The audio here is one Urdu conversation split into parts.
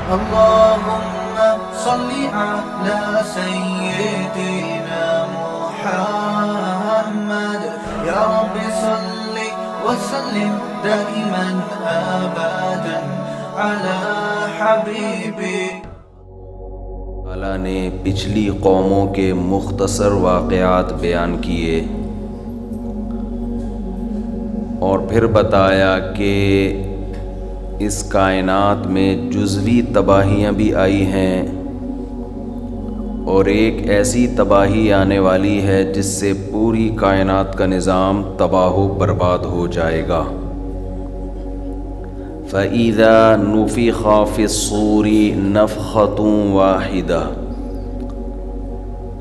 اللهم صل على سيدنا محمد يا رب صل وسلم دائما ابدا على حبيبك. اللہ نے پچھلی قوموں کے مختصر واقعات بیان کیے اور پھر بتایا کہ اس کائنات میں جزوی تباہیاں بھی آئی ہیں اور ایک ایسی تباہی آنے والی ہے جس سے پوری کائنات کا نظام تباہ و برباد ہو جائے گا. فَإِذَا نُفِخَ فِي الصُّورِ نَفْخَةٌ وَاحِدَةٌ،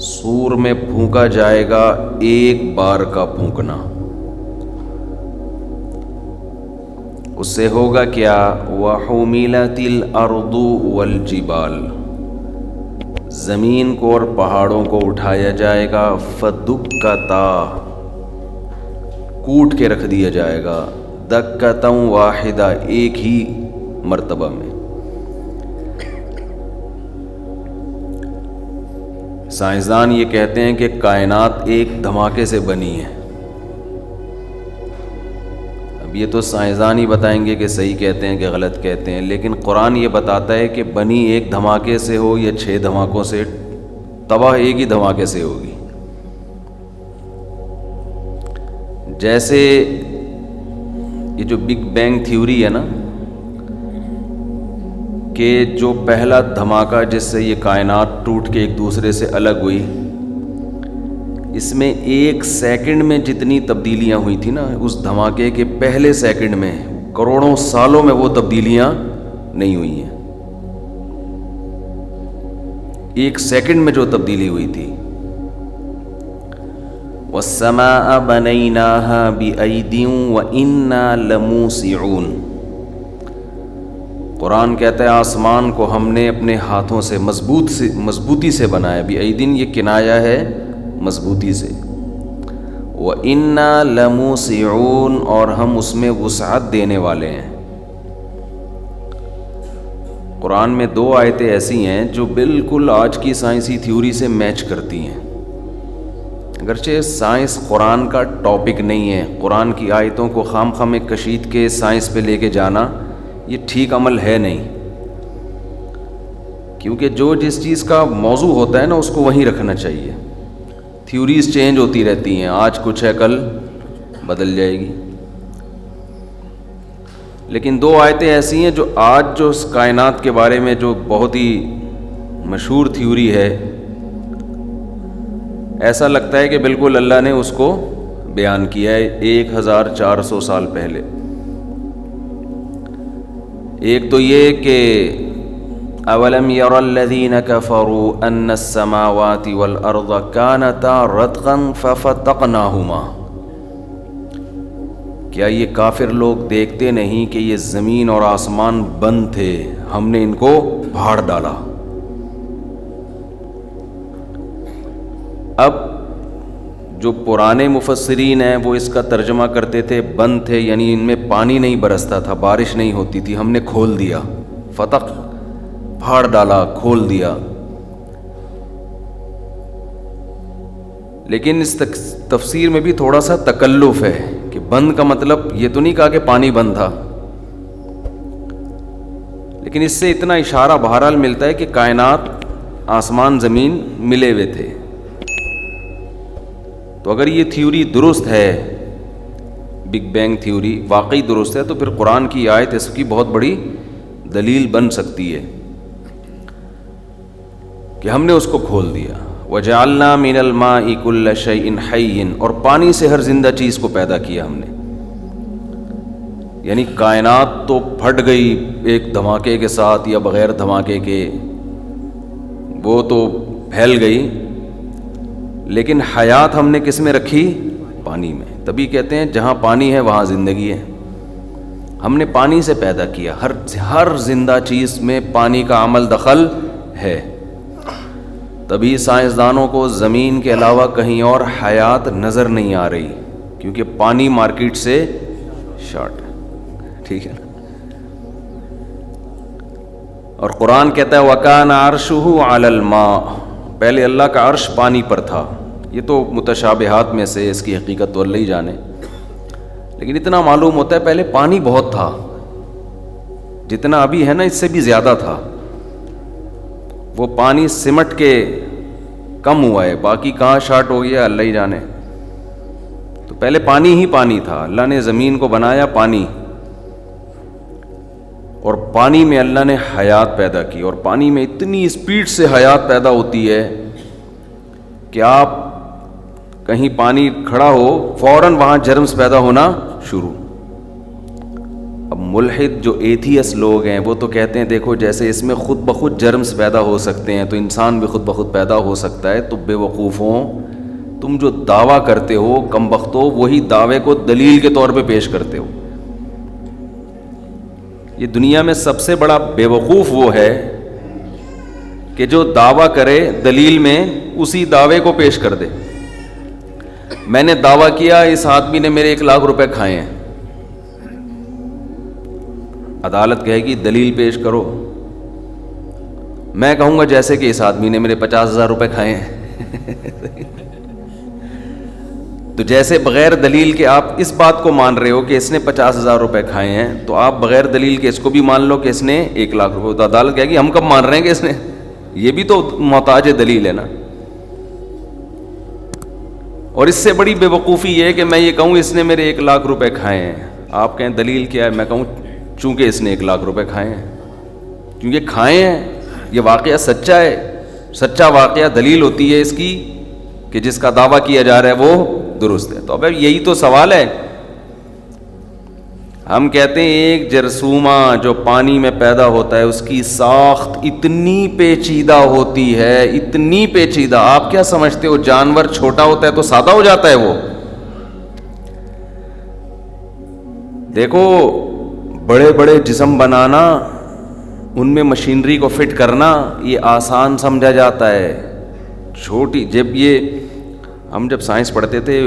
سور میں پھونکا جائے گا ایک بار کا پھونکنا. اس سے ہوگا کیا؟ وَحُمِلَتِ الْأَرْضُ وَالْجِبَالُ، زمین کو اور پہاڑوں کو اٹھایا جائے گا. فَدُكَّتَا، کوٹ کے رکھ دیا جائے گا. دَكَّةً وَاحِدَةً، ایک ہی مرتبہ میں. سائنسدان یہ کہتے ہیں کہ کائنات ایک دھماکے سے بنی ہے. یہ تو سائنسدان ہی بتائیں گے کہ صحیح کہتے ہیں کہ غلط کہتے ہیں، لیکن قرآن یہ بتاتا ہے کہ بنی ایک دھماکے سے ہو یا 6 دھماکوں سے، تباہ ایک ہی دھماکے سے ہوگی. جیسے یہ جو بگ بینگ تھیوری ہے نا، کہ جو پہلا دھماکہ جس سے یہ کائنات ٹوٹ کے ایک دوسرے سے الگ ہوئی، اس میں 1 سیکنڈ میں جتنی تبدیلیاں ہوئی تھی نا، اس دھماکے کے پہلے سیکنڈ میں کروڑوں سالوں میں وہ تبدیلیاں نہیں ہوئی ہیں. 1 سیکنڈ میں جو تبدیلی ہوئی تھی. وَالسَّمَاءَ بَنَيْنَاهَا بِأَيْدٍ وَإِنَّا لَمُوسِعُونَ، قرآن کہتا ہے آسمان کو ہم نے اپنے ہاتھوں سے مضبوطی سے بنایا. بِأَيْدٍ یہ کنایا ہے مضبوطی سے. وَإِنَّا لَمُوسِعُونَ، اور ہم اس میں وسعت دینے والے ہیں. قرآن میں 2 آیتیں ایسی ہیں جو بالکل آج کی سائنسی تھیوری سے میچ کرتی ہیں. اگرچہ سائنس قرآن کا ٹاپک نہیں ہے، قرآن کی آیتوں کو خام میں کشید کے سائنس پہ لے کے جانا یہ ٹھیک عمل ہے نہیں، کیونکہ جو جس چیز کا موضوع ہوتا ہے نا اس کو وہیں رکھنا چاہیے. تھیوریز چینج ہوتی رہتی ہیں، آج کچھ ہے کل بدل جائے گی. لیکن 2 آیتیں ایسی ہیں جو آج جو اس کائنات کے بارے میں جو بہت ہی مشہور تھیوری ہے، ایسا لگتا ہے کہ بالکل اللہ نے اس کو بیان کیا ہے 1400 سال پہلے. ایک تو یہ کہ اولم یر الذین کفروا ان السماوات والارض کانتا رتقا ففتقناہما، کیا یہ کافر لوگ دیکھتے نہیں کہ یہ زمین اور آسمان بند تھے، ہم نے ان کو پھاڑ ڈالا. اب جو پرانے مفسرین ہیں وہ اس کا ترجمہ کرتے تھے بند تھے، یعنی ان میں پانی نہیں برستا تھا، بارش نہیں ہوتی تھی، ہم نے کھول دیا. فتق، پھاڑ ڈالا، کھول دیا. لیکن اس تفسیر میں بھی تھوڑا سا تکلف ہے کہ بند کا مطلب یہ تو نہیں کہا کہ پانی بند تھا، لیکن اس سے اتنا اشارہ بہرحال ملتا ہے کہ کائنات، آسمان زمین ملے ہوئے تھے. تو اگر یہ تھیوری درست ہے، بگ بینگ تھیوری واقعی درست ہے، تو پھر قرآن کی آیت اس کی بہت بڑی دلیل بن سکتی ہے کہ ہم نے اس کو کھول دیا. وَجَعَلْنَا مِنَ الْمَاءِ كُلَّ شَيْءٍ حَيٍّ، اور پانی سے ہر زندہ چیز کو پیدا کیا ہم نے. یعنی کائنات تو پھٹ گئی ایک دھماکے کے ساتھ یا بغیر دھماکے کے، وہ تو پھیل گئی، لیکن حیات ہم نے کس میں رکھی؟ پانی میں. تبھی کہتے ہیں جہاں پانی ہے وہاں زندگی ہے. ہم نے پانی سے پیدا کیا، ہر زندہ چیز میں پانی کا عمل دخل ہے. تبھی سائنسدانوں کو زمین کے علاوہ کہیں اور حیات نظر نہیں آ رہی، کیونکہ پانی مارکیٹ سے شارٹ ہے. ٹھیک ہے نا. اور قرآن کہتا ہے وَكَانَ عَرْشُهُ عَلَى الْمَاءِ، پہلے اللہ کا عرش پانی پر تھا. یہ تو متشابہات میں سے، اس کی حقیقت تو اللہ ہی جانے، لیکن اتنا معلوم ہوتا ہے پہلے پانی بہت تھا، جتنا ابھی ہے نا اس سے بھی زیادہ تھا. وہ پانی سمٹ کے کم ہوا ہے، باقی کہاں شارٹ ہو گیا اللہ ہی جانے. تو پہلے پانی ہی پانی تھا. اللہ نے زمین کو بنایا پانی، اور پانی میں اللہ نے حیات پیدا کی، اور پانی میں اتنی اسپیڈ سے حیات پیدا ہوتی ہے کہ آپ کہیں پانی کھڑا ہو فوراً وہاں جرمز پیدا ہونا شروع. اب ملحد جو ایتھیس لوگ ہیں وہ تو کہتے ہیں دیکھو جیسے اس میں خود بخود جرمز پیدا ہو سکتے ہیں تو انسان بھی خود بخود پیدا ہو سکتا ہے. تو بے وقوفوں، تم جو دعویٰ کرتے ہو کم بختو، وہی دعوے کو دلیل کے طور پہ پیش کرتے ہو. یہ دنیا میں سب سے بڑا بے وقوف وہ ہے کہ جو دعویٰ کرے دلیل میں اسی دعوے کو پیش کر دے. میں نے دعویٰ کیا اس آدمی نے میرے 1,00,000 روپے کھائے ہیں، عدالت کہے گی دلیل پیش کرو. میں کہوں گا جیسے کہ اس آدمی نے میرے 50,000 روپے کھائے ہیں. تو جیسے بغیر دلیل کے آپ اس بات کو مان رہے ہو کہ اس نے 50,000 روپے کھائے ہیں، تو آپ بغیر دلیل کے اس کو بھی مان لو کہ اس نے 1,00,000 روپے. تو عدالت کہے گی ہم کب مان رہے ہیں کہ اس نے، یہ بھی تو محتاج دلیل ہے نا. اور اس سے بڑی بے وقوفی یہ ہے کہ میں یہ کہوں اس نے میرے 1,00,000 روپے کھائے ہیں، آپ کہیں دلیل کیا ہے، میں کہوں چونکہ اس نے 1,00,000 روپے کھائے ہیں، کیونکہ کھائے ہیں. یہ واقعہ سچا ہے، سچا واقعہ دلیل ہوتی ہے اس کی کہ جس کا دعویٰ کیا جا رہا ہے وہ درست ہے. تو اب یہی تو سوال ہے. ہم کہتے ہیں ایک جرثومہ جو پانی میں پیدا ہوتا ہے اس کی ساخت اتنی پیچیدہ ہوتی ہے، اتنی پیچیدہ. آپ کیا سمجھتے ہو جانور چھوٹا ہوتا ہے تو سادہ ہو جاتا ہے؟ وہ دیکھو بڑے بڑے جسم بنانا، ان میں مشینری کو فٹ کرنا یہ آسان سمجھا جاتا ہے. چھوٹی ہم جب سائنس پڑھتے تھے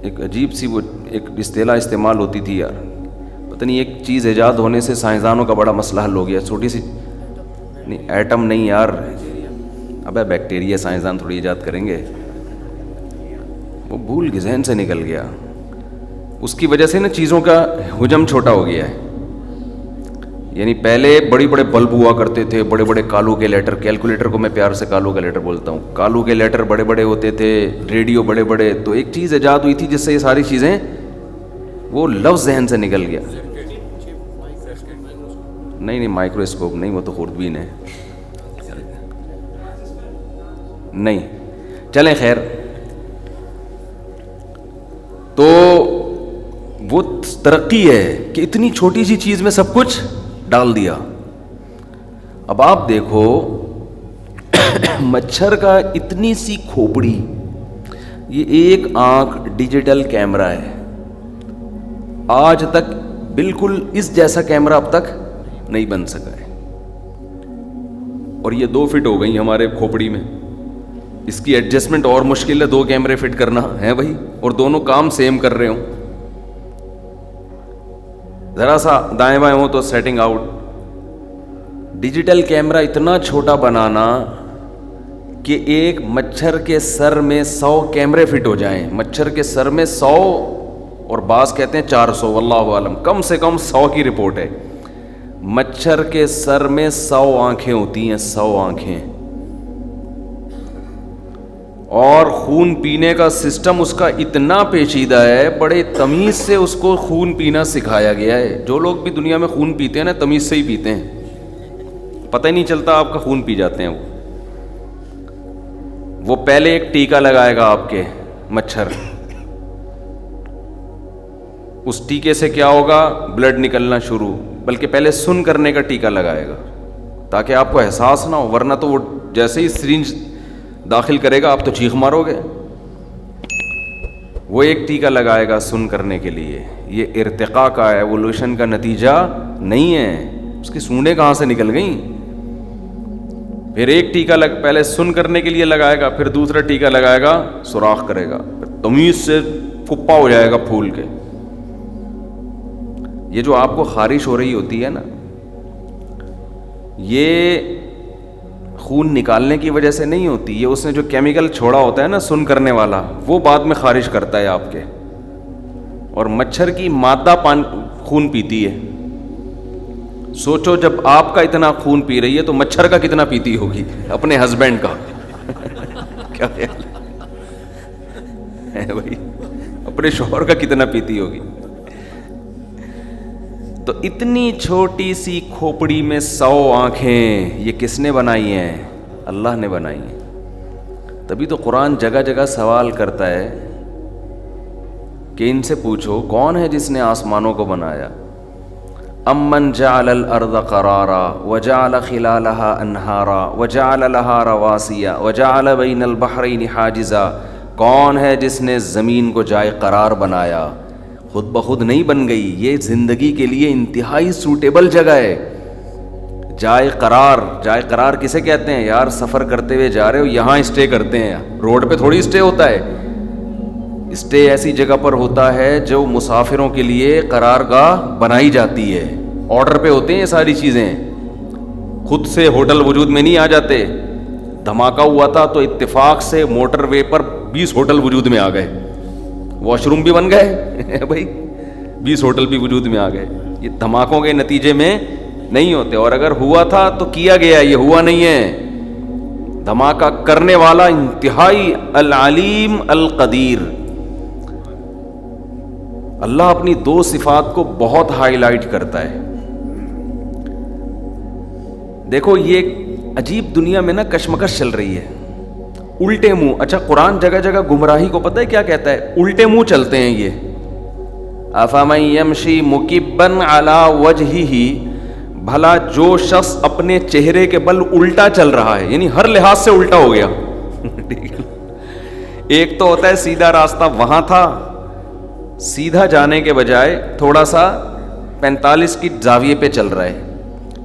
ایک عجیب سی وہ ایک اصطلاح استعمال ہوتی تھی یار، پتہ نہیں ایک چیز ایجاد ہونے سے سائنسدانوں کا بڑا مسئلہ حل ہو گیا. چھوٹی سی نہیں، ایٹم نہیں یار، ابے بیکٹیریا سائنسدان تھوڑی ایجاد کریں گے، وہ بھول کے ذہن سے نکل گیا. اس کی وجہ سے نا چیزوں کا حجم چھوٹا ہو گیا ہے. یعنی پہلے بڑے بڑے بلب ہوا کرتے تھے، بڑے بڑے کالو کے لیٹر، کیلکولیٹر کو میں پیار سے کالو کا لیٹر بولتا ہوں، کالو کے لیٹر بڑے بڑے ہوتے تھے، ریڈیو بڑے بڑے. تو ایک چیز ایجاد ہوئی تھی جس سے یہ ساری چیزیں، وہ لفظ ذہن سے نکل گیا. نہیں مائکروسکوپ نہیں، وہ تو خوردبین ہے. نہیں چلیں خیر. تو وہ ترقی ہے کہ اتنی چھوٹی سی چیز میں سب کچھ ڈال دیا. اب آپ دیکھو مچھر کا اتنی سی کھوپڑی، یہ ایک آنکھ ڈیجیٹل کیمرہ ہے. آج تک بالکل اس جیسا کیمرہ اب تک نہیں بن سکا ہے. اور یہ 2 فٹ ہو گئی ہمارے کھوپڑی میں. اس کی ایڈجسٹمنٹ اور مشکل ہے، 2 کیمرے فٹ کرنا ہے بھائی، اور دونوں کام سیم کر رہے ہوں. ذرا سا دائیں بائیں ہو تو سیٹنگ آؤٹ. ڈیجیٹل کیمرہ اتنا چھوٹا بنانا کہ ایک مچھر کے سر میں 100 کیمرے فٹ ہو جائیں. مچھر کے سر میں 100، اور بعض کہتے ہیں 400، واللہ عالم، کم سے کم 100 کی رپورٹ ہے. مچھر کے سر میں 100 آنکھیں ہوتی ہیں، 100 آنکھیں. اور خون پینے کا سسٹم اس کا اتنا پیچیدہ ہے، بڑے تمیز سے اس کو خون پینا سکھایا گیا ہے. جو لوگ بھی دنیا میں خون پیتے ہیں نا تمیز سے ہی پیتے ہیں، پتہ ہی نہیں چلتا آپ کا خون پی جاتے ہیں. وہ پہلے ایک ٹیکا لگائے گا آپ کے مچھر، اس ٹیکے سے کیا ہوگا، بلڈ نکلنا شروع. بلکہ پہلے سن کرنے کا ٹیکا لگائے گا تاکہ آپ کو احساس نہ ہو، ورنہ تو وہ جیسے ہی سرنج داخل کرے گا آپ تو چیخ مارو گے. وہ ایک ٹیکا لگائے گا سن کرنے کے لیے. یہ ارتقاء کا ایوولوشن کا نتیجہ نہیں ہے. اس کی سونڈیں کہاں سے نکل گئیں. پھر ایک ٹیکا پہلے سن کرنے کے لیے لگائے گا، پھر دوسرا ٹیکا لگائے گا سوراخ کرے گا، پھر تمیز سے پھپا ہو جائے گا پھول کے. یہ جو آپ کو خارش ہو رہی ہوتی ہے نا، یہ خون نکالنے کی وجہ سے نہیں ہوتی، یہ اس نے جو کیمیکل چھوڑا ہوتا ہے نا سن کرنے والا، وہ بعد میں خارج کرتا ہے آپ کے. اور مچھر کی مادہ خون پیتی ہے. سوچو جب آپ کا اتنا خون پی رہی ہے تو مچھر کا کتنا پیتی ہوگی، اپنے ہسبینڈ کا. کیا خیال ہے بھائی، اپنے شوہر کا کتنا پیتی ہوگی. تو اتنی چھوٹی سی کھوپڑی میں 100 آنکھیں، یہ کس نے بنائی ہیں؟ اللہ نے بنائی ہیں. تبھی تو قرآن جگہ جگہ سوال کرتا ہے کہ ان سے پوچھو کون ہے جس نے آسمانوں کو بنایا. امن جعل الارض قرارا وجعل خلالها انہارا وجعل لها رواسیا وجعل بین البحرین حاجزا. کون ہے جس نے زمین کو جائے قرار بنایا؟ خود بخود نہیں بن گئی، یہ زندگی کے لیے انتہائی سوٹیبل جگہ ہے. جائے قرار کسے کہتے ہیں یار؟ سفر کرتے ہوئے جا رہے ہو، یہاں اسٹے کرتے ہیں. روڈ پہ تھوڑی اسٹے ہوتا ہے. اسٹے ایسی جگہ پر ہوتا ہے جو مسافروں کے لیے قرارگاہ بنائی جاتی ہے. آرڈر پہ ہوتے ہیں یہ ساری چیزیں، خود سے ہوٹل وجود میں نہیں آ جاتے. دھماکہ ہوا تھا تو اتفاق سے موٹر وے پر 20 ہوٹل وجود میں آ گئے، واش روم بھی بن گئے بھائی، 20 ہوٹل بھی وجود میں آ گئے. یہ دھماکوں کے نتیجے میں نہیں ہوتے، اور اگر ہوا تھا تو کیا گیا، یہ ہوا نہیں ہے. دھماکہ کرنے والا انتہائی العلیم القدیر. اللہ اپنی 2 صفات کو بہت ہائی لائٹ کرتا ہے. دیکھو یہ عجیب دنیا میں نا کشمکش چل رہی ہے. الٹے منہ، اچھا قرآن جگہ جگہ گمراہی کو پتہ ہے کیا کہتا ہے؟ الٹے منہ چلتے ہیں یہ. افمن یمشی مکبا علی وجہہ، بھلا جو شخص اپنے چہرے کے بل الٹا چل رہا ہے، یعنی ہر لحاظ سے الٹا ہو گیا. ایک تو ہوتا ہے سیدھا راستہ، وہاں تھا، سیدھا جانے کے بجائے تھوڑا سا 45 کی زاویے پہ چل رہا ہے،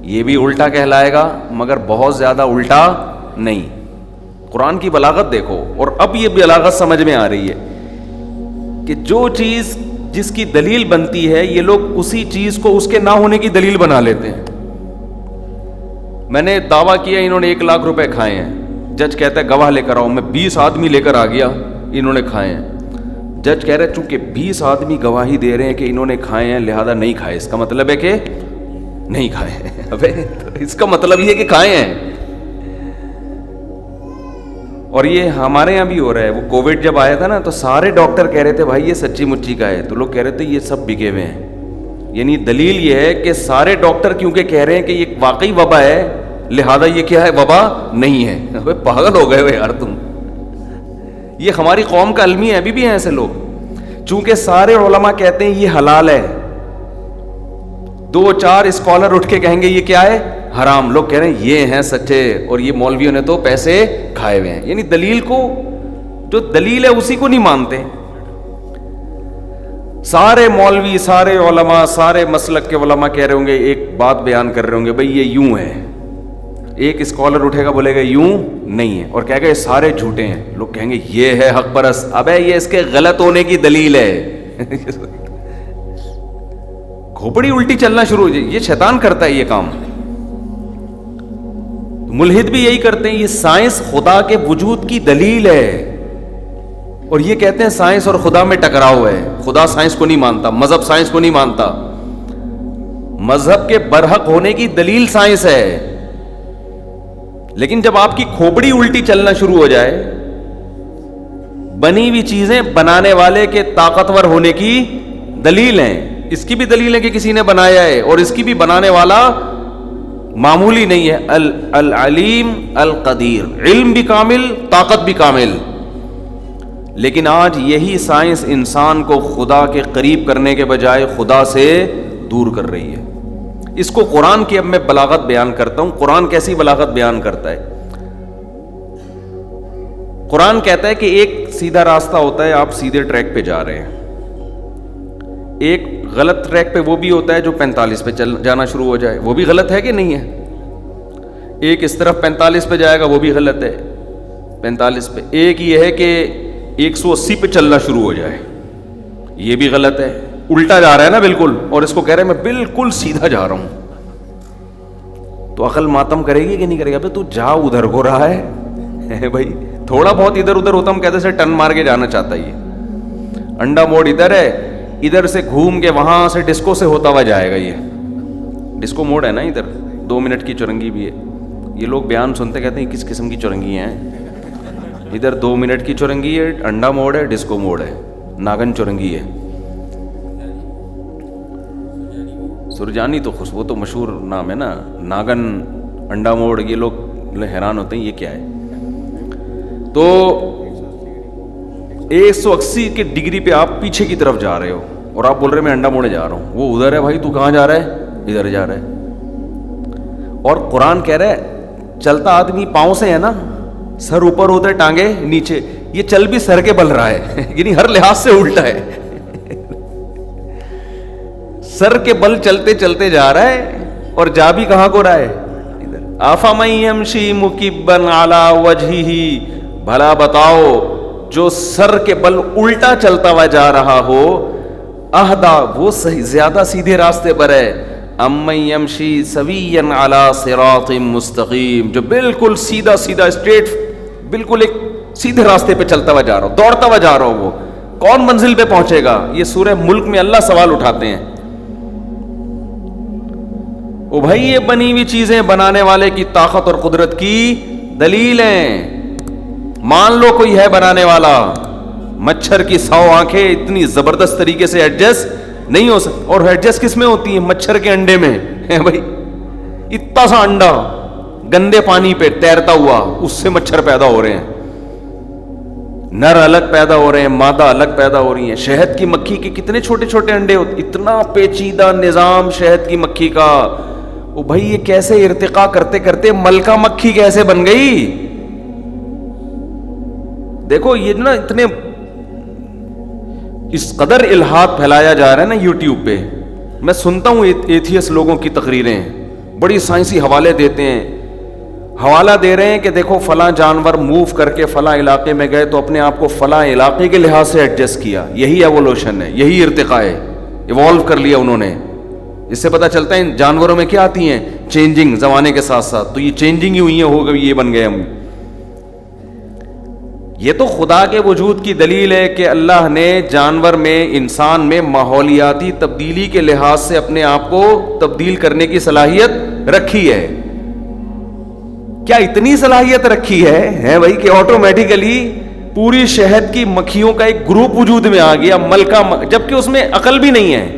یہ بھی الٹا کہلائے گا، مگر بہت زیادہ الٹا نہیں. قرآن کی بلاغت دیکھو. اور اب یہ بلاغت سمجھ میں آ رہی ہے کہ جو چیز جس کی دلیل بنتی ہے، یہ لوگ اسی چیز کو اس کے نہ ہونے کی دلیل بنا لیتے ہیں. میں نے دعویٰ کیا انہوں نے 1 لاکھ روپے کھائے ہیں. جج کہتا ہے گواہ لے کر آؤ. میں 20 آدمی لے کر آ گیا، انہوں نے کھائے ہیں. جج کہہ رہے چونکہ 20 آدمی گواہی دے رہے ہیں کہ انہوں نے کھائے ہیں لہذا نہیں کھائے. اس کا مطلب ہے کہ نہیں کھائے ہیں. ابے اس کا مطلب یہ ہے کہ کھائے ہیں. اور یہ ہمارے یہاں بھی ہو رہا ہے. وہ کووڈ جب آیا تھا نا تو سارے ڈاکٹر کہہ رہے تھے بھائی یہ سچی مچی کا ہے، تو لوگ کہہ رہے تھے یہ سب بکے ہوئے ہیں. یعنی دلیل یہ ہے کہ سارے ڈاکٹر کیونکہ کہہ رہے ہیں کہ یہ واقعی وبا ہے لہذا یہ کیا ہے؟ وبا نہیں ہے. ابے پاگل ہو گئے ہو یار تم. یہ ہماری قوم کا المی ہے، ابھی بھی ہیں ایسے لوگ. چونکہ سارے علماء کہتے ہیں یہ حلال ہے، 2-4 اسکالر اٹھ کے کہیں گے یہ کیا ہے؟ حرام. لوگ کہہ رہے ہیں یہ ہیں سچے، اور یہ مولویوں نے تو پیسے کھائے ہوئے ہیں. یعنی دلیل کو، جو دلیل ہے اسی کو نہیں مانتے. سارے مولوی، سارے علماء، سارے مسلک کے علماء کہہ رہے ہوں گے، ایک بات بیان کر رہے ہوں گے بھئی یہ یوں ہے. ایک اسکالر اٹھے گا بولے گا یوں نہیں ہے، اور کہے گا یہ سارے جھوٹے ہیں. لوگ کہیں گے یہ ہے حق پرست. ابے یہ اس کے غلط ہونے کی دلیل ہے. کھوپڑی الٹی چلنا شروع ہو جائے. یہ شیطان کرتا ہے یہ کام. ملحد بھی یہی کرتے ہیں. یہ سائنس خدا کے وجود کی دلیل ہے، اور یہ کہتے ہیں سائنس اور خدا میں ٹکراؤ ہے. خدا سائنس کو نہیں مانتا، مذہب سائنس کو نہیں مانتا. مذہب کے برحق ہونے کی دلیل سائنس ہے. لیکن جب آپ کی کھوپڑی الٹی چلنا شروع ہو جائے، بنی ہوئی چیزیں بنانے والے کے طاقتور ہونے کی دلیل ہیں. اس کی بھی دلیل ہے کہ کسی نے بنایا ہے، اور اس کی بھی بنانے والا معمولی نہیں ہے. العلیم القدیر، علم بھی کامل، طاقت بھی کامل. لیکن آج یہی سائنس انسان کو خدا کے قریب کرنے کے بجائے خدا سے دور کر رہی ہے. اس کو قرآن کی اب میں بلاغت بیان کرتا ہوں. قرآن کیسی بلاغت بیان کرتا ہے؟ قرآن کہتا ہے کہ ایک سیدھا راستہ ہوتا ہے، آپ سیدھے ٹریک پہ جا رہے ہیں. ایک غلط ٹریک پہ وہ بھی ہوتا ہے جو 45 پہ جانا شروع ہو جائے. وہ بھی غلط ہے کہ نہیں ہے؟ ایک اس طرف 45 پہ جائے گا، وہ بھی غلط ہے 45 پہ. ایک یہ ہے کہ 180 پہ چلنا شروع ہو جائے، یہ بھی غلط ہے. الٹا جا رہا ہے نا بالکل، اور اس کو کہہ رہے ہیں میں بالکل سیدھا جا رہا ہوں. تو عقل ماتم کرے گی کہ نہیں کرے گا؟ تو جا ادھر کو رہا ہے بھائی، تھوڑا بہت ادھر ادھر ہوتا ہم کہتے سے ٹن مار کے جانا چاہتا ہے یہ، انڈا موڑ ادھر ہے، ادھر سے گھوم کے وہاں سے ڈسکو سے ہوتا ہوا جائے گا، یہ ڈسکو موڑ ہے نا ادھر، 2 منٹ کی چورنگی بھی ہے. یہ لوگ بیان سنتے کہتے ہیں کس قسم کی چورنگی ہیں، ادھر 2 منٹ کی چورنگی ہے، انڈا موڑ ہے، ڈسکو موڑ ہے، ناگن چورنگی ہے. سرجانی تو وہ تو مشہور نام ہے نا، ناگن، انڈا موڑ، یہ لوگ حیران ہوتے ہیں یہ کیا ہے. تو 180 کے ڈگری پہ آپ پیچھے کی طرف جا رہے ہو اور آپ بول رہے میں انڈا موڑے جا رہا ہوں، وہ ادھر ہے بھائی، تو کہاں جا رہا ہے؟ ادھر جا رہا ہے. اور قرآن کہہ رہا ہے چلتا آدمی پاؤں سے ہے نا، سر اوپر ہوتا ہے ٹانگے نیچے، یہ چل بھی سر کے بل رہا ہے یعنی ہر لحاظ سے الٹا ہے سر کے بل چلتے چلتے جا رہا ہے اور جا بھی کہاں کو رہا ہے؟ ادھر. افمن یمشی مکبا علی وجہہ، بھلا بتاؤ جو سر کے بل الٹا چلتا ہوا جا رہا ہو، اہدا وہ صحیح زیادہ سیدھے راستے پر ہے، امن یمشی سویا علی صراط مستقیم، جو بالکل سیدھا سیدھا اسٹریٹ، بالکل ایک سیدھے راستے پہ چلتا ہوا جا رہا ہو، دوڑتا ہوا جا رہا ہو، وہ کون منزل پہ پہنچے گا؟ یہ سورہ ملک میں اللہ سوال اٹھاتے ہیں. او بھائی یہ بنی ہوئی چیزیں بنانے والے کی طاقت اور قدرت کی دلیل ہیں. مان لو کوئی ہے بنانے والا، مچھر کی 100 آنکھیں اتنی زبردست طریقے سے ایڈجسٹ نہیں ہو سکتی، اور ایڈجسٹ کس میں ہوتی ہیں؟ مچھر کے انڈے میں ہے بھائی. اتنا سا انڈا گندے پانی پہ تیرتا ہوا، اس سے مچھر پیدا ہو رہے ہیں، نر الگ پیدا ہو رہے ہیں، مادہ الگ پیدا ہو رہی ہیں. شہد کی مکھی کے کتنے چھوٹے چھوٹے انڈے ہوتے، اتنا پیچیدہ نظام شہد کی مکھی کا. او بھائی یہ کیسے ارتقا کرتے کرتے ملکہ مکھی کیسے بن گئی؟ دیکھو یہ نا اتنے اس قدر الہات پھیلایا جا رہا ہے نا یوٹیوب پہ. میں سنتا ہوں ایتھیس لوگوں کی تقریریں، بڑی سائنسی حوالے دیتے ہیں، حوالہ دے رہے ہیں کہ دیکھو فلاں جانور موو کر کے فلاں علاقے میں گئے تو اپنے آپ کو فلاں علاقے کے لحاظ سے ایڈجسٹ کیا، یہی ایوولوشن ہے، یہی ارتقاء ہے، ایوالو کر لیا انہوں نے. اس سے پتہ چلتا ہے جانوروں میں کیا آتی ہیں چینجنگ زمانے کے ساتھ ساتھ، تو یہ چینجنگ ہی ہوئی ہیں، ہو گئی، یہ بن گئے ہم. یہ تو خدا کے وجود کی دلیل ہے کہ اللہ نے جانور میں، انسان میں ماحولیاتی تبدیلی کے لحاظ سے اپنے آپ کو تبدیل کرنے کی صلاحیت رکھی ہے. کیا اتنی صلاحیت رکھی ہے بھائی کہ آٹومیٹیکلی پوری شہد کی مکھیوں کا ایک گروپ وجود میں آ گیا، ملکہ، جبکہ اس میں عقل بھی نہیں ہے.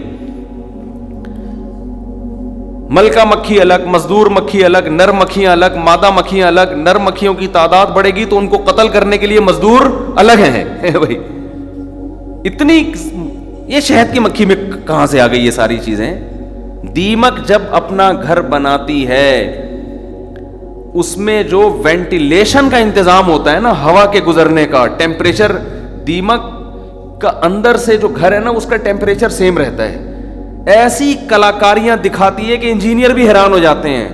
ملکہ مکھی الگ، مزدور مکھی الگ، نر مکھیاں الگ، مادہ مکھیاں الگ. نر مکھیوں کی تعداد بڑھے گی تو ان کو قتل کرنے کے لیے مزدور الگ ہیں بھائی. اتنی یہ شہد کی مکھی میں کہاں سے آ گئی یہ ساری چیزیں؟ دیمک جب اپنا گھر بناتی ہے اس میں جو وینٹیلیشن کا انتظام ہوتا ہے نا، ہوا کے گزرنے کا، ٹیمپریچر، دیمک کا اندر سے جو گھر ہے نا اس کا ٹیمپریچر سیم رہتا ہے. ایسی کلاکاریاں دکھاتی ہے کہ انجینئر بھی حیران ہو جاتے ہیں.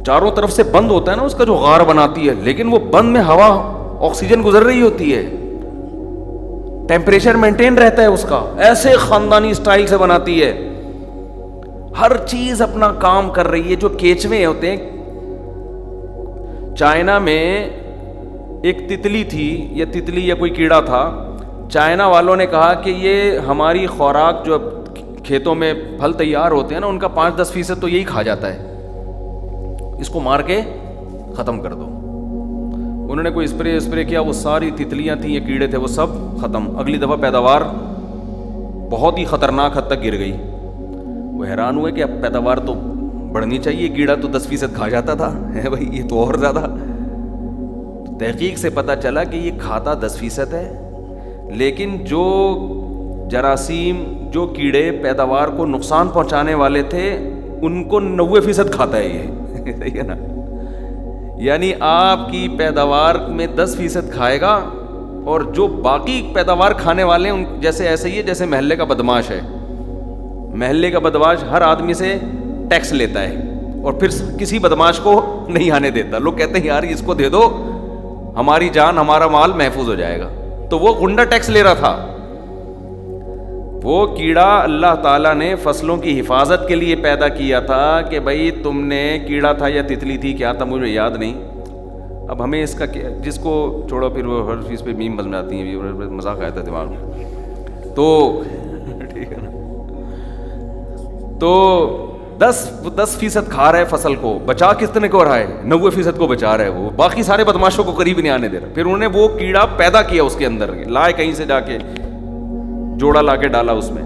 چاروں طرف سے بند ہوتا ہے نا اس کا جو غار بناتی ہے، لیکن وہ بند میں ہوا، آکسیجن گزر رہی ہوتی ہے، ٹیمپریچر مینٹین رہتا ہے اس کا. ایسے خاندانی سٹائل سے بناتی ہے، ہر چیز اپنا کام کر رہی ہے. جو کیچوے ہوتے ہیں، چائنا میں ایک تتلی تھی، یا تتلی یا کوئی کیڑا تھا، چائنا والوں نے کہا کہ یہ ہماری خوراک جو کھیتوں میں پھل تیار ہوتے ہیں نا ان کا 5-10% تو یہی کھا جاتا ہے، اس کو مار کے ختم کر دو. انہوں نے کوئی اسپرے کیا، وہ ساری تتلیاں تھیں، یہ کیڑے تھے، وہ سب ختم. اگلی دفعہ پیداوار بہت ہی خطرناک حد تک گر گئی. وہ حیران ہوئے کہ اب پیداوار تو بڑھنی چاہیے، کیڑا تو 10% کھا جاتا تھا ہے بھائی، یہ تو اور زیادہ. تحقیق سے پتہ چلا کہ یہ کھاتا 10% ہے، لیکن جو جراثیم، جو کیڑے پیداوار کو نقصان پہنچانے والے تھے ان کو 90% کھاتا ہے یہ صحیح ہے نا. یعنی آپ کی پیداوار میں 10% کھائے گا، اور جو باقی پیداوار کھانے والے ہیں جیسے ایسے ہی ہے جیسے محلے کا بدماش ہے. محلے کا بدماش ہر آدمی سے ٹیکس لیتا ہے اور پھر کسی بدماش کو نہیں آنے دیتا. لوگ کہتے ہیں یار اس کو دے دو، ہماری جان، ہمارا مال محفوظ ہو جائے گا. تو وہ غنڈہ ٹیکس لے رہا تھا. وہ کیڑا اللہ تعالیٰ نے فصلوں کی حفاظت کے لیے پیدا کیا تھا کہ بھائی تم نے کیڑا تھا یا تتلی تھی کیا تھا مجھے یاد نہیں. اب ہمیں اس کا کیا, جس کو چھوڑو پھر وہ ہر چیز پہ میم بناتی ہیں, مذاق آیا تھا دماغ میں. تو ٹھیک ہے نا, تو 10% کھا رہا ہے فصل کو, بچا کتنے کو رہا ہے, 90% کو بچا رہا ہے وہ, باقی سارے بدماشوں کو قریب نہیں آنے دے رہا. پھر انہوں نے وہ کیڑا پیدا کیا اس کے اندر, لائے کہیں سے جا کے, جوڑا لا کے ڈالا اس میں.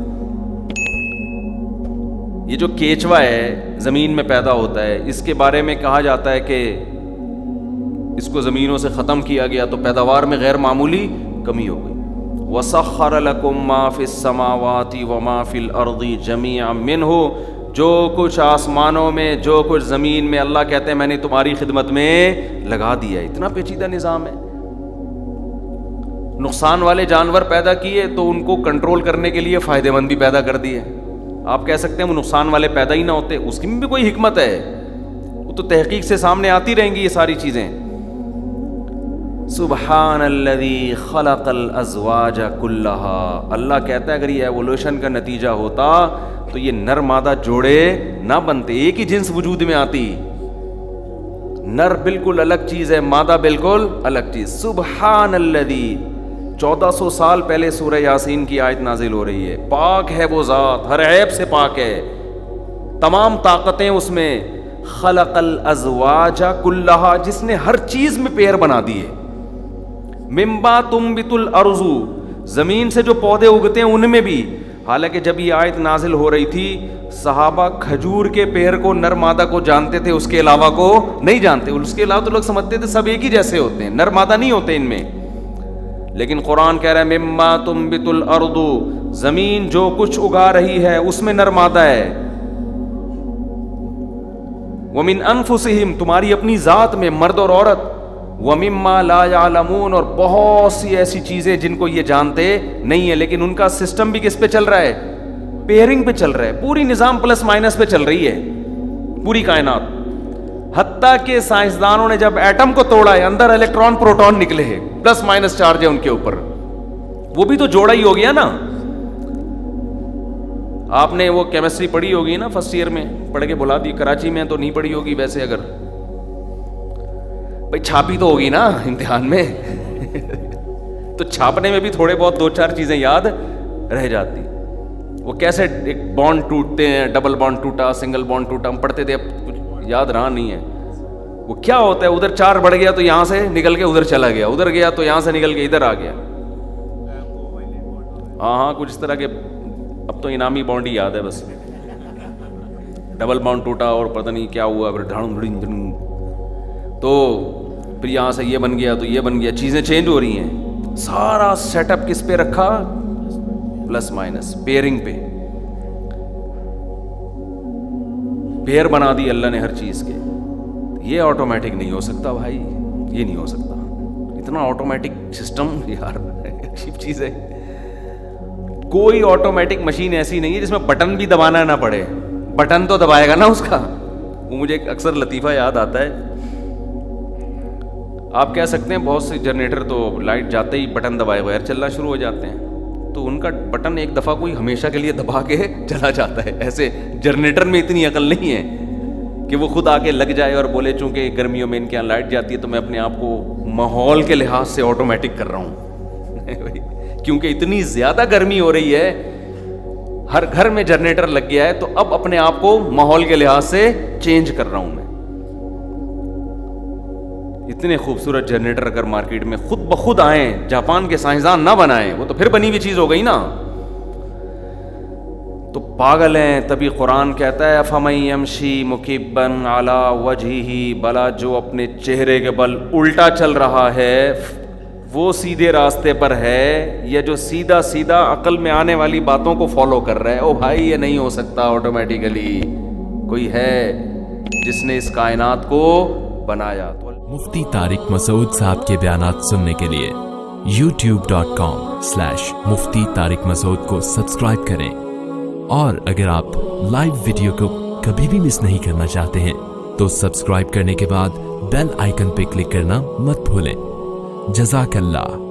یہ جو کیچوا ہے زمین میں پیدا ہوتا ہے, اس کے بارے میں کہا جاتا ہے کہ اس کو زمینوں سے ختم کیا گیا تو پیداوار میں غیر معمولی کمی ہو گئی. وَسَخَّرَ لَكُم مَّا فِي السَّمَاوَاتِ وَمَا فِي الْأَرْضِ جَمِيعًا مِّنْهُ, جو کچھ آسمانوں میں جو کچھ زمین میں, اللہ کہتے ہیں میں نے تمہاری خدمت میں لگا دیا ہے. اتنا پیچیدہ نظام ہے. نقصان والے جانور پیدا کیے تو ان کو کنٹرول کرنے کے لیے فائدہ مند بھی پیدا کر دیے. آپ کہہ سکتے ہیں وہ نقصان والے پیدا ہی نہ ہوتے, اس کی بھی کوئی حکمت ہے, وہ تو تحقیق سے سامنے آتی رہیں گی یہ ساری چیزیں. سبحان الذی خلق الازواج کلھا, اللہ کہتا ہے اگر یہ ایوولوشن کا نتیجہ ہوتا تو یہ نر مادہ جوڑے نہ بنتے, ایک ہی جنس وجود میں آتی. نر بالکل الگ چیز ہے, مادہ بالکل الگ چیز. سبحان الذی, 1400 سال پہلے سورہ یاسین کی آیت نازل ہو رہی ہے. پاک ہے وہ ذات, ہر عیب سے پاک ہے, تمام طاقتیں اس میں. خلق الازواج کلھا, جس نے ہر چیز میں پیر بنا دیے. مما تنبت الارض, زمین سے جو پودے اگتے ہیں ان میں بھی. حالانکہ جب یہ آیت نازل ہو رہی تھی صحابہ کھجور کے پیر کو نر مادہ کو جانتے تھے, اس کے علاوہ کو نہیں جانتے. اس کے علاوہ تو لوگ سمجھتے تھے سب ایک ہی جیسے ہوتے ہیں, نر مادہ نہیں ہوتے ان میں. لیکن قرآن کہہ رہا ہے مما تنبت الارض, زمین جو کچھ اگا رہی ہے اس میں نر مادہ ہے. ومن انفسہم, تمہاری اپنی ذات میں مرد اور عورت. ومما لا يعلمون, اور بہت سی ایسی چیزیں جن کو یہ جانتے نہیں ہیں, لیکن ان کا سسٹم بھی کس پہ چل رہا ہے, پیئرنگ پہ چل رہا ہے. پوری نظام پلس مائنس پہ چل رہی ہے پوری کائنات. حتیٰ کہ سائنسدانوں نے جب ایٹم کو توڑا ہے, اندر الیکٹران پروٹون نکلے ہیں, پلس مائنس چارج ہے ان کے اوپر, وہ بھی تو جوڑا ہی ہو گیا نا. آپ نے وہ کیمسٹری پڑھی ہوگی نا فرسٹ ایئر میں, پڑھ کے بلا دی. کراچی میں تو نہیں پڑھی ہوگی ویسے, اگر بھائی چھاپی تو ہوگی نا امتحان میں تو چھاپنے میں بھی تھوڑے بہت 2-4 چیزیں یاد رہ جاتی. وہ کیسے ایک بانڈ ٹوٹتے ہیں, ڈبل بانڈ ٹوٹا, سنگل بانڈ ٹوٹا, ہم پڑھتے تھے, اب کچھ یاد رہا نہیں ہے. وہ کیا ہوتا ہے, ادھر 4 بڑھ گیا تو یہاں سے نکل کے ادھر چلا گیا, ادھر گیا تو یہاں سے نکل کے ادھر آ گیا. ہاں کچھ اس طرح کے. اب تو انعامی بانڈ ہی یاد ہے بس, ڈبل بانڈ ٹوٹا اور پتہ نہیں کیا ہوا, پھر تو پھر یہاں سے یہ بن گیا تو یہ بن گیا, چیزیں چینج ہو رہی ہیں. سارا سیٹ اپ کس پہ رکھا, پلس مائنس پیئرنگ پہ. پیئر بنا دی اللہ نے ہر چیز کے. یہ آٹومیٹک نہیں ہو سکتا بھائی, یہ نہیں ہو سکتا. اتنا آٹومیٹک سسٹم یار عجیب چیز ہے. کوئی آٹومیٹک مشین ایسی نہیں ہے جس میں بٹن بھی دبانا نہ پڑے. بٹن تو دبائے گا نا اس کا. وہ مجھے اکثر لطیفہ یاد آتا ہے. آپ کہہ سکتے ہیں بہت سے جنریٹر تو لائٹ جاتے ہی بٹن دبائے بغیر چلنا شروع ہو جاتے ہیں, تو ان کا بٹن ایک دفعہ کوئی ہمیشہ کے لیے دبا کے چلا جاتا ہے. ایسے جنریٹر میں اتنی عقل نہیں ہے کہ وہ خود آ کے لگ جائے اور بولے چونکہ گرمیوں میں ان کے یہاں لائٹ جاتی ہے تو میں اپنے آپ کو ماحول کے لحاظ سے آٹومیٹک کر رہا ہوں کیونکہ اتنی زیادہ گرمی ہو رہی ہے, ہر گھر میں جنریٹر لگ گیا ہے, تو اب اپنے آپ کو ماحول کے لحاظ سے چینج کر رہا ہوں میں. اتنے خوبصورت جنریٹر اگر مارکیٹ میں خود بخود آئیں, جاپان کے سائنسدان نہ بنائیں, وہ تو پھر بنی ہوئی چیز ہو گئی نا. تو پاگل ہیں. تبھی قرآن کہتا ہے فَمَن يَمْشِي مُكِبًّا عَلَى وَجْهِهِ, بلا جو اپنے چہرے کے بل الٹا چل رہا ہے وہ سیدھے راستے پر ہے, یا جو سیدھا سیدھا عقل میں آنے والی باتوں کو فالو کر رہا ہے. او بھائی یہ نہیں ہو سکتا آٹومیٹیکلی. کوئی ہے جس نے اس کائنات کو بنایا. مفتی طارق مسعود صاحب کے بیانات سننے کے لیے youtube.com/مفتی طارق مسعود کو سبسکرائب کریں, اور اگر آپ لائیو ویڈیو کو کبھی بھی مس نہیں کرنا چاہتے ہیں تو سبسکرائب کرنے کے بعد بیل آئیکن پہ کلک کرنا مت بھولیں. جزاک اللہ.